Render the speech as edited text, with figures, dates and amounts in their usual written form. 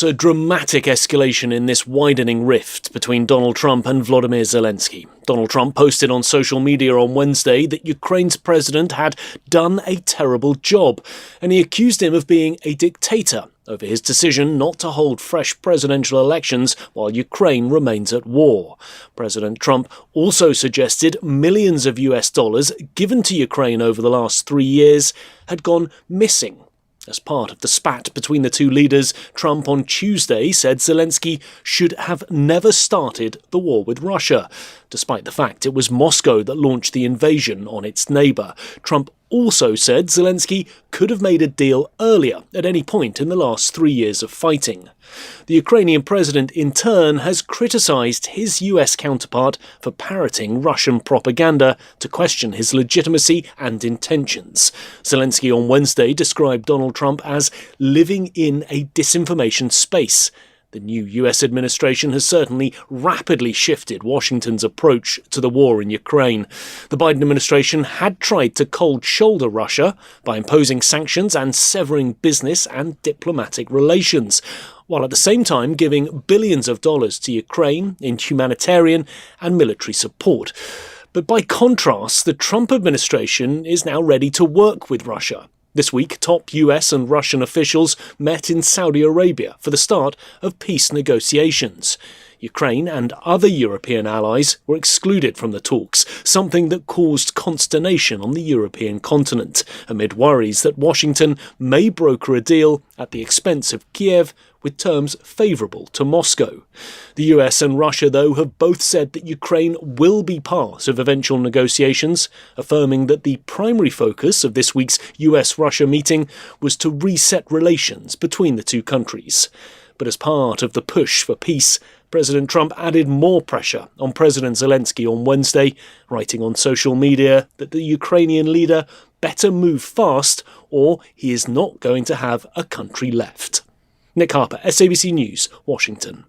A dramatic escalation in this widening rift between Donald Trump and Volodymyr Zelenskyy. Donald Trump posted on social media on Wednesday that Ukraine's president had done a terrible job, and he accused him of being a dictator over his decision not to hold fresh presidential elections while Ukraine remains at war. President Trump also suggested millions of US dollars given to Ukraine over the last 3 years had gone missing. As part of the spat between the two leaders, Trump on Tuesday said Zelenskyy should have never started the war with Russia, despite the fact it was Moscow that launched the invasion on its neighbour. Trump also said Zelenskyy could have made a deal earlier at any point in the last 3 years of fighting. The Ukrainian president, in turn, has criticised his US counterpart for parroting Russian propaganda to question his legitimacy and intentions. Zelenskyy on Wednesday described Donald Trump as living in a disinformation space. The new US administration has certainly rapidly shifted Washington's approach to the war in Ukraine. The Biden administration had tried to cold shoulder Russia by imposing sanctions and severing business and diplomatic relations, while at the same time giving billions of dollars to Ukraine in humanitarian and military support. But by contrast, the Trump administration is now ready to work with Russia. This week, top US and Russian officials met in Saudi Arabia for the start of peace negotiations. Ukraine and other European allies were excluded from the talks, something that caused consternation on the European continent, amid worries that Washington may broker a deal at the expense of Kyiv with terms favourable to Moscow. The US and Russia, though, have both said that Ukraine will be part of eventual negotiations, affirming that the primary focus of this week's US-Russia meeting was to reset relations between the two countries. But as part of the push for peace, President Trump added more pressure on President Zelenskyy on Wednesday, writing on social media that the Ukrainian leader better move fast or he is not going to have a country left. Nick Harper, SABC News, Washington.